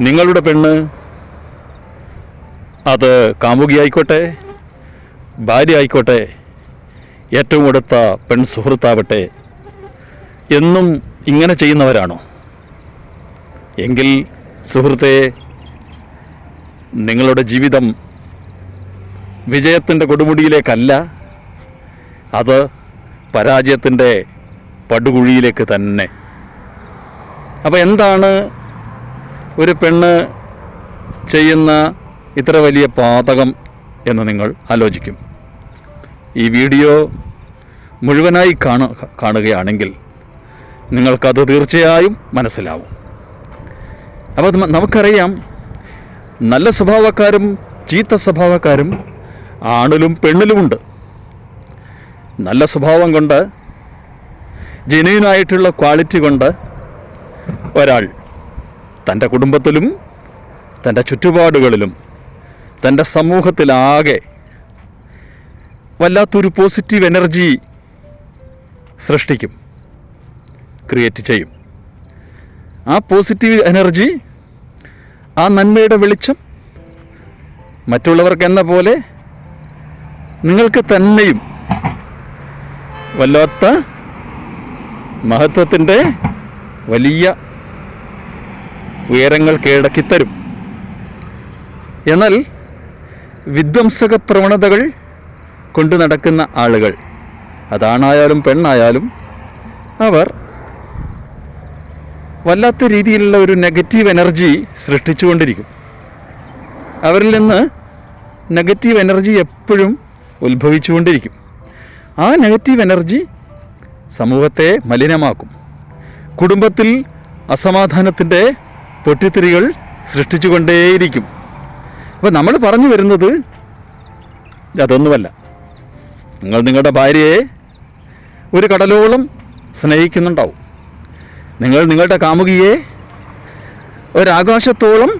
നിങ്ങളുടെ പെണ്ണ്, അത് കാമുകിയായിക്കോട്ടെ, ഭാര്യ ആയിക്കോട്ടെ, ഏറ്റവും അടുത്ത പെൺ സുഹൃത്താവട്ടെ, എന്നും ഇങ്ങനെ ചെയ്യുന്നവരാണോ? എങ്കിൽ സുഹൃത്തെ, നിങ്ങളുടെ ജീവിതം വിജയത്തിൻ്റെ കൊടുമുടിയിലേക്കല്ല, അത് പരാജയത്തിൻ്റെ പടുകുഴിയിലേക്ക് തന്നെ. അപ്പോൾ എന്താണ് ഒരു പെണ്ണ് ചെയ്യുന്ന ഇത്ര വലിയ പാതകം എന്ന് നിങ്ങൾ ആലോചിക്കും. ഈ വീഡിയോ മുഴുവനായി കാണുകയാണെങ്കിൽ നിങ്ങൾക്കത് തീർച്ചയായും മനസ്സിലാവും. അപ്പോൾ നമുക്കറിയാം, നല്ല സ്വഭാവക്കാരും ചീത്ത സ്വഭാവക്കാരും ആണിലും പെണ്ണിലുമുണ്ട്. നല്ല സ്വഭാവം കൊണ്ട്, ജെന്യുയിനായിട്ടുള്ള ക്വാളിറ്റി കൊണ്ട് ഒരാൾ തൻ്റെ കുടുംബത്തിലും തൻ്റെ ചുറ്റുപാടുകളിലും തൻ്റെ സമൂഹത്തിലാകെ വല്ലാത്തൊരു പോസിറ്റീവ് എനർജി സൃഷ്ടിക്കും, ക്രിയേറ്റ് ചെയ്യും. ആ പോസിറ്റീവ് എനർജി, ആ നന്മയുടെ വെളിച്ചം മറ്റുള്ളവർക്ക് എന്ന പോലെ നിങ്ങൾക്ക് തന്നെയും വല്ലാത്ത മഹത്വത്തിൻ്റെ വലിയ ഉയരങ്ങൾ കീഴടക്കിത്തരും. എന്നാൽ വിധ്വംസക പ്രവണതകൾ കൊണ്ടു നടക്കുന്ന ആളുകൾ, അതാണായാലും പെണ്ണായാലും, അവർ വല്ലാത്ത രീതിയിലുള്ള ഒരു നെഗറ്റീവ് എനർജി സൃഷ്ടിച്ചുകൊണ്ടിരിക്കും. അവരിൽ നിന്ന് നെഗറ്റീവ് എനർജി എപ്പോഴും ഉത്ഭവിച്ചുകൊണ്ടിരിക്കും. ആ നെഗറ്റീവ് എനർജി സമൂഹത്തെ മലിനമാക്കും. കുടുംബത്തിൽ അസമാധാനത്തിൻ്റെ പൊട്ടിത്തെറികൾ സൃഷ്ടിച്ചുകൊണ്ടേയിരിക്കും. അപ്പോൾ നമ്മൾ പറഞ്ഞു വരുന്നത് അതൊന്നുമല്ല. നിങ്ങൾ നിങ്ങളുടെ ഭാര്യയെ ഒരു കടലോളം സ്നേഹിക്കുന്നുണ്ടാവും. നിങ്ങൾ നിങ്ങളുടെ കാമുകിയെ ഒരാകാശത്തോളം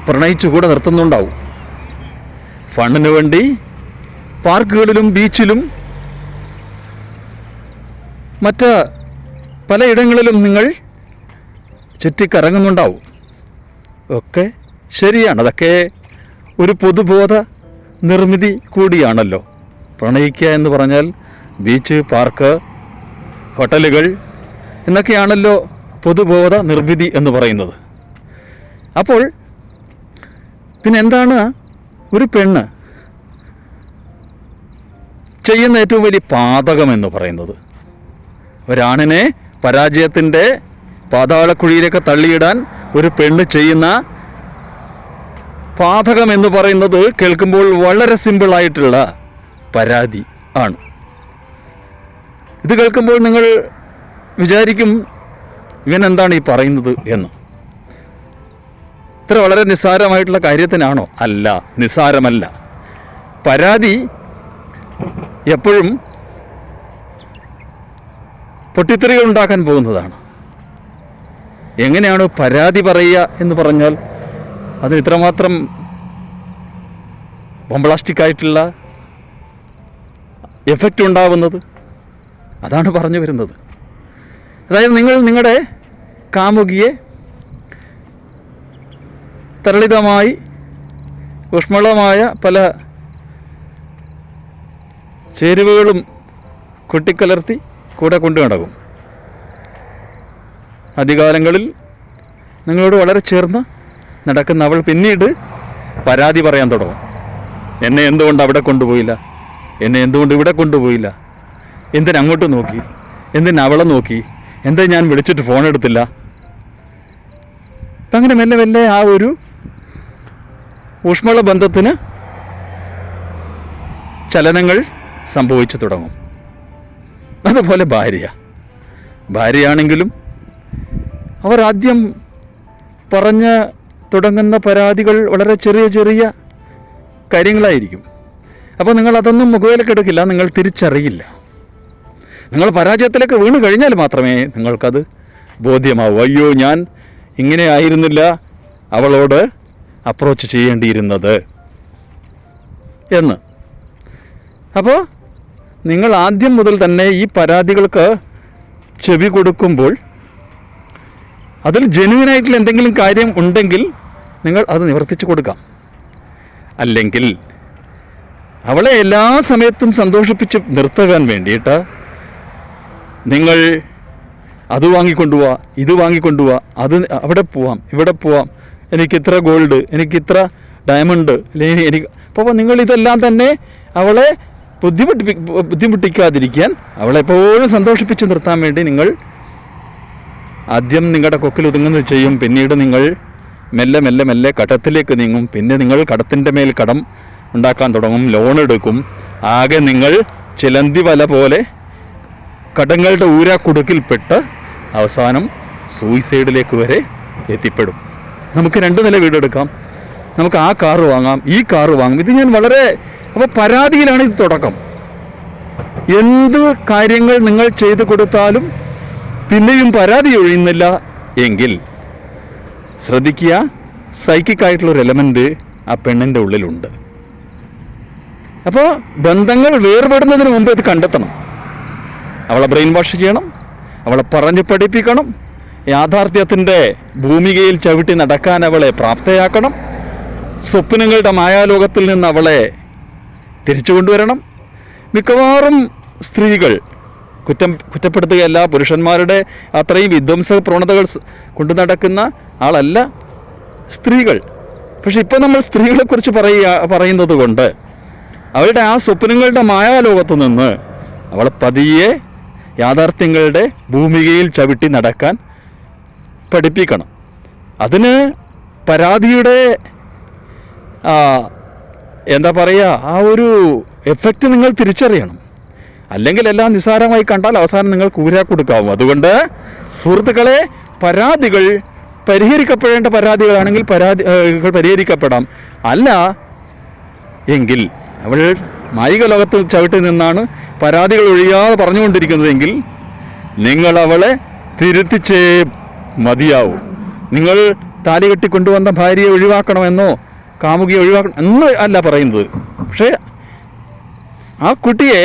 പ്രണയിച്ചുകൂടെ നിർത്തുന്നുണ്ടാവും. ഫണ്ടിന് വേണ്ടി പാർക്കുകളിലും ബീച്ചിലും മറ്റ് പലയിടങ്ങളിലും നിങ്ങൾ ചുറ്റിക്കറങ്ങുന്നുണ്ടാവും. ഒക്കെ ശരിയാണ്. അതൊക്കെ ഒരു പൊതുബോധ നിർമ്മിതി കൂടിയാണല്ലോ. പ്രണയിക്കുക എന്ന് പറഞ്ഞാൽ ബീച്ച്, പാർക്ക്, ഹോട്ടലുകൾ എന്നൊക്കെയാണല്ലോ പൊതുബോധ നിർമ്മിതി എന്ന് പറയുന്നത്. അപ്പോൾ പിന്നെ എന്താണ് ഒരു പെണ്ണ് ചെയ്യുന്ന ഏറ്റവും വലിയ പാതകം എന്ന് പറയുന്നത്? ഒരാണിനെ പരാജയത്തിൻ്റെ പാതാളക്കുഴിയിലേക്ക് തള്ളിയിടാൻ ഒരു പെണ്ണ് ചെയ്യുന്ന പാതകം എന്ന് പറയുന്നത് കേൾക്കുമ്പോൾ വളരെ സിമ്പിളായിട്ടുള്ള പരാതി ആണ്. ഇത് കേൾക്കുമ്പോൾ നിങ്ങൾ വിചാരിക്കും, ഇവൻ എന്താണ് ഈ പറയുന്നത് എന്ന്. ഇത്ര വളരെ നിസ്സാരമായിട്ടുള്ള കാര്യത്തിനാണോ? അല്ല, നിസ്സാരമല്ല. പരാതി എപ്പോഴും പൊട്ടിത്തെറികൾ ഉണ്ടാക്കാൻ പോകുന്നതാണ്. എങ്ങനെയാണ് പരാതി പറയുക എന്ന് പറഞ്ഞാൽ അത് ഇത്രമാത്രം ബോംബ്ലാസ്റ്റിക്കായിട്ടുള്ള എഫക്റ്റ് ഉണ്ടാവുന്നത്? അതാണ് പറഞ്ഞു വരുന്നത്. അതായത് നിങ്ങൾ നിങ്ങളുടെ കാമുകിയെ തരളിതമായി ഊഷ്മളമായ പല ചേരുവകളും കൊട്ടിക്കലർത്തി കൂടെ കൊണ്ടു നടക്കും. ആദ്യകാലങ്ങളിൽ നിങ്ങളോട് വളരെ ചേർന്ന് നടക്കുന്ന അവൾ പിന്നീട് പരാതി പറയാൻ തുടങ്ങും. എന്നെ എന്തുകൊണ്ട് അവിടെ കൊണ്ടുപോയില്ല, എന്നെ എന്തുകൊണ്ട് ഇവിടെ കൊണ്ടുപോയില്ല, എന്തിനങ്ങോട്ട് നോക്കി, എന്തിനവളെ നോക്കി, എന്താ ഞാൻ വിളിച്ചിട്ട് ഫോൺ എടുത്തില്ല. അപ്പം അങ്ങനെ മെല്ലെ മെല്ലെ ആ ഒരു ഊഷ്മള ബന്ധത്തിന് ചലനങ്ങൾ സംഭവിച്ചു തുടങ്ങും. അതുപോലെ ഭാര്യയാണെങ്കിലും അവർ ആദ്യം പറഞ്ഞ് തുടങ്ങുന്ന പരാതികൾ വളരെ ചെറിയ ചെറിയ കാര്യങ്ങളായിരിക്കും. അപ്പോൾ നിങ്ങൾ അതൊന്നും മുഖവിലക്കെടുക്കില്ല, നിങ്ങൾ തിരിച്ചറിയില്ല. നിങ്ങൾ പരാജയത്തിലേക്ക് വീണ് കഴിഞ്ഞാൽ മാത്രമേ നിങ്ങൾക്കത് ബോധ്യമാവൂ. അയ്യോ, ഞാൻ ഇങ്ങനെ ആയിരുന്നില്ല അവളോട് അപ്രോച്ച് ചെയ്യേണ്ടിയിരുന്നത് എന്ന്. അപ്പോൾ നിങ്ങൾ ആദ്യം മുതൽ തന്നെ ഈ പരാതികൾക്ക് ചെവി കൊടുക്കുമ്പോൾ അതിൽ ജെന്യുവനായിട്ടുള്ള എന്തെങ്കിലും കാര്യം ഉണ്ടെങ്കിൽ നിങ്ങൾ അത് നിവർത്തിച്ചു കൊടുക്കാം. അല്ലെങ്കിൽ അവളെ എല്ലാ സമയത്തും സന്തോഷിപ്പിച്ച് നിർത്താൻ വേണ്ടിയിട്ട് നിങ്ങൾ അത് വാങ്ങിക്കൊണ്ടുപോവാ, ഇത് വാങ്ങിക്കൊണ്ടുപോവാ, അത് അവിടെ പോവാം, ഇവിടെ പോവാം, എനിക്കിത്ര ഗോൾഡ്, എനിക്കിത്ര ഡയമണ്ട്, അല്ലെങ്കിൽ എനിക്ക് അപ്പോൾ നിങ്ങൾ ഇതെല്ലാം തന്നെ അവളെ ബുദ്ധിമുട്ടിക്കാതിരിക്കാൻ, അവളെ എപ്പോഴും സന്തോഷിപ്പിച്ച് നിർത്താൻ വേണ്ടി നിങ്ങൾ ആദ്യം നിങ്ങളുടെ കൊക്കിൽ ഒതുങ്ങുന്നത് ചെയ്യും. പിന്നീട് നിങ്ങൾ മെല്ലെ മെല്ലെ മെല്ലെ കടത്തിലേക്ക് നീങ്ങും. പിന്നെ നിങ്ങൾ കടത്തിൻ്റെ മേൽ കടം ഉണ്ടാക്കാൻ തുടങ്ങും, ലോൺ എടുക്കും. ആകെ നിങ്ങൾ ചിലന്തി വല പോലെ കടങ്ങളുടെ ഊരാക്കുടുക്കിൽപ്പെട്ട് അവസാനം സൂയിസൈഡിലേക്ക് വരെ എത്തിപ്പെടും. നമുക്ക് 2 നില വീടെടുക്കാം, നമുക്ക് ആ കാറ് വാങ്ങാം, ഈ കാറ് വാങ്ങാം. ഇത് ഞാൻ വളരെ അപ്പോൾ പരാതിയിലാണ് ഇത് തുടക്കം. എന്ത് കാര്യങ്ങൾ നിങ്ങൾ ചെയ്തു കൊടുത്താലും പിന്നെയും പരാതി ഒഴിയുന്നില്ല എങ്കിൽ ശ്രദ്ധിക്കുക, സൈക്കിക്കായിട്ടുള്ളൊരു എലമെൻ്റ് ആ പെണ്ണിൻ്റെ ഉള്ളിലുണ്ട്. അപ്പോൾ ബന്ധങ്ങൾ വേർപെടുന്നതിന് മുമ്പ് ഇത് കണ്ടെത്തണം. അവളെ ബ്രെയിൻ വാഷ് ചെയ്യണം, അവളെ പറഞ്ഞ് പഠിപ്പിക്കണം, യാഥാർത്ഥ്യത്തിൻ്റെ ഭൂമികയിൽ ചവിട്ടി നടക്കാൻ അവളെ പ്രാപ്തയാക്കണം, സ്വപ്നങ്ങളുടെ മായാലോകത്തിൽ നിന്ന് അവളെ തിരിച്ചു കൊണ്ടുവരണം. മിക്കവാറും സ്ത്രീകൾ കുറ്റപ്പെടുത്തുകയല്ല, പുരുഷന്മാരുടെ അത്രയും വിധ്വംസക പ്രവണതകൾ കൊണ്ടു നടക്കുന്ന ആളല്ല സ്ത്രീകൾ. പക്ഷെ ഇപ്പോൾ നമ്മൾ സ്ത്രീകളെക്കുറിച്ച് പറയുന്നത് കൊണ്ട് അവരുടെ ആ സ്വപ്നങ്ങളുടെ മായാലോകത്തു നിന്ന് അവളെ പതിയെ യാഥാർത്ഥ്യങ്ങളുടെ ഭൂമികയിൽ ചവിട്ടി നടക്കാൻ പഠിപ്പിക്കണം. അതിന് പരാതിയുടെ എന്താ പറയുക, ആ ഒരു എഫക്റ്റ് നിങ്ങൾ തിരിച്ചറിയണം. അല്ലെങ്കിൽ എല്ലാം നിസ്സാരമായി കണ്ടാൽ അവസാനം നിങ്ങൾ കൂരാ കൊടുക്കാവും. അതുകൊണ്ട് സുഹൃത്തുക്കളെ, പരാതികൾ പരിഹരിക്കപ്പെടേണ്ട പരാതികളാണെങ്കിൽ പരാതികൾ പരിഹരിക്കപ്പെടാം. അല്ല എങ്കിൽ അവൾ മായിക ലോകത്ത് ചവിട്ടി നിന്നാണ് പരാതികൾ ഒഴിയാതെ പറഞ്ഞുകൊണ്ടിരിക്കുന്നതെങ്കിൽ നിങ്ങൾ അവളെ തിരുത്തിച്ചേ മതിയാവും. നിങ്ങൾ താലി കെട്ടിക്കൊണ്ടുവന്ന ഭാര്യയെ ഒഴിവാക്കണമെന്നോ കാമുകിയെ ഒഴിവാക്കണം എന്ന് അല്ല പറയുന്നത്. പക്ഷേ ആ കുട്ടിയെ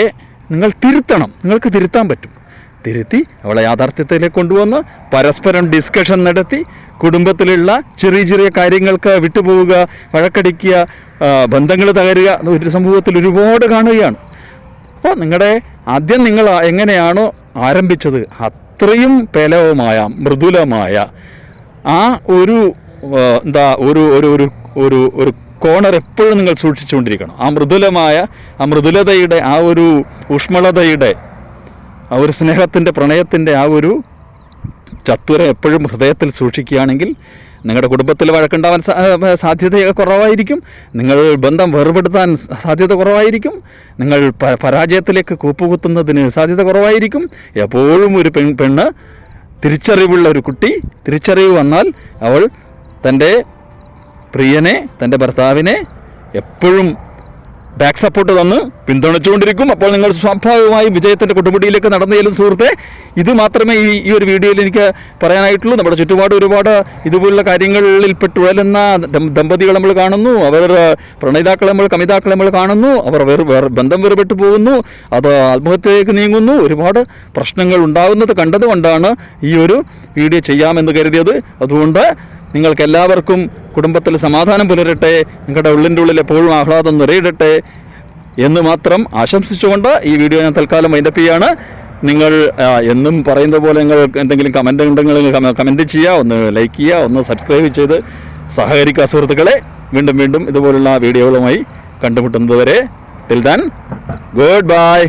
നിങ്ങൾ തിരുത്തണം. നിങ്ങൾക്ക് തിരുത്താൻ പറ്റും. തിരുത്തി അവളെ യാഥാർത്ഥ്യത്തിലേക്ക് കൊണ്ടുവന്ന് പരസ്പരം ഡിസ്കഷൻ നടത്തി കുടുംബത്തിലുള്ള ചെറിയ ചെറിയ കാര്യങ്ങൾക്ക് വിട്ടുപോവുക, വഴക്കടിക്കുക, ബന്ധങ്ങൾ തകരുക, ഒരു സമൂഹത്തിൽ ഒരുപാട് കാണുകയാണ്. അപ്പോൾ ആദ്യം നിങ്ങൾ എങ്ങനെയാണോ ആരംഭിച്ചത് അത്രയും പേലവമായ മൃദുലമായ ആ ഒരു ഒരു കോണർ എപ്പോഴും നിങ്ങൾ സൂക്ഷിച്ചുകൊണ്ടിരിക്കണം. ആ മൃദുലതയുടെ ആ ഒരു ഊഷ്മളതയുടെ ആ ഒരു സ്നേഹത്തിൻ്റെ പ്രണയത്തിൻ്റെ ആ ഒരു ചത്വരം എപ്പോഴും ഹൃദയത്തിൽ സൂക്ഷിക്കുകയാണെങ്കിൽ നിങ്ങളുടെ കുടുംബത്തിൽ വഴക്കുണ്ടാവാൻ സാധ്യത കുറവായിരിക്കും. നിങ്ങൾ ബന്ധം വേർപെടുത്താൻ സാധ്യത കുറവായിരിക്കും. നിങ്ങൾ പരാജയത്തിലേക്ക് കൂപ്പുകുത്തുന്നതിന് സാധ്യത കുറവായിരിക്കും. എപ്പോഴും ഒരു പെണ്ണ് തിരിച്ചറിവുള്ള ഒരു കുട്ടി, തിരിച്ചറിവ് വന്നാൽ അവൾ തൻ്റെ പ്രിയനെ, തൻ്റെ ഭർത്താവിനെ എപ്പോഴും ബാക്ക് സപ്പോർട്ട് തന്ന് പിന്തുണച്ചുകൊണ്ടിരിക്കും. അപ്പോൾ നിങ്ങൾ സ്വാഭാവികമായും വിജയത്തിൻ്റെ കൊടുമുടിയിലേക്ക് നടന്നു ചെല്ലും. സുഹൃത്തെ, ഇത് മാത്രമേ ഈ ഒരു വീഡിയോയിൽ എനിക്ക് പറയാനായിട്ടുള്ളൂ. നമ്മുടെ ചുറ്റുപാട് ഒരുപാട് ഇതുപോലുള്ള കാര്യങ്ങളിൽ പെട്ടുഴലുന്ന ദമ്പതികൾ നമ്മൾ കാണുന്നു. അവർ പ്രണയിതാക്കളെ കമിതാക്കളെ നമ്മൾ കാണുന്നു. അവർ ബന്ധം വേർപെട്ടു പോകുന്നു, അത് ആത്മഹത്യയിലേക്ക് നീങ്ങുന്നു. ഒരുപാട് പ്രശ്നങ്ങൾ ഉണ്ടാകുന്നത് കണ്ടതുകൊണ്ടാണ് ഈ ഒരു വീഡിയോ ചെയ്യാമെന്ന് കരുതിയത്. അതുകൊണ്ട് നിങ്ങൾക്ക് എല്ലാവർക്കും കുടുംബത്തിൽ സമാധാനം പുലരട്ടെ, നിങ്ങളുടെ ഉള്ളിൻ്റെ ഉള്ളിൽ എപ്പോഴും ആഹ്ലാദം നിറയിടട്ടെ എന്ന് മാത്രം ആശംസിച്ചുകൊണ്ട് ഈ വീഡിയോ ഞാൻ തൽക്കാലം വൈൻഡപ്പ് ചെയ്യാണ്. നിങ്ങൾ എന്നും പറയുന്ന പോലെ നിങ്ങൾ എന്തെങ്കിലും കമൻ്റ് ഉണ്ടെങ്കിൽ കമൻറ്റ് ചെയ്യുക, ഒന്ന് ലൈക്ക് ചെയ്യുക, ഒന്ന് സബ്സ്ക്രൈബ് ചെയ്ത് സഹകരിക്കുക. സുഹൃത്തുക്കളെ, വീണ്ടും ഇതുപോലുള്ള വീഡിയോകളുമായി കണ്ടുമുട്ടുന്നതുവരെ ടിൽ ദെൻ ഗുഡ് ബൈ.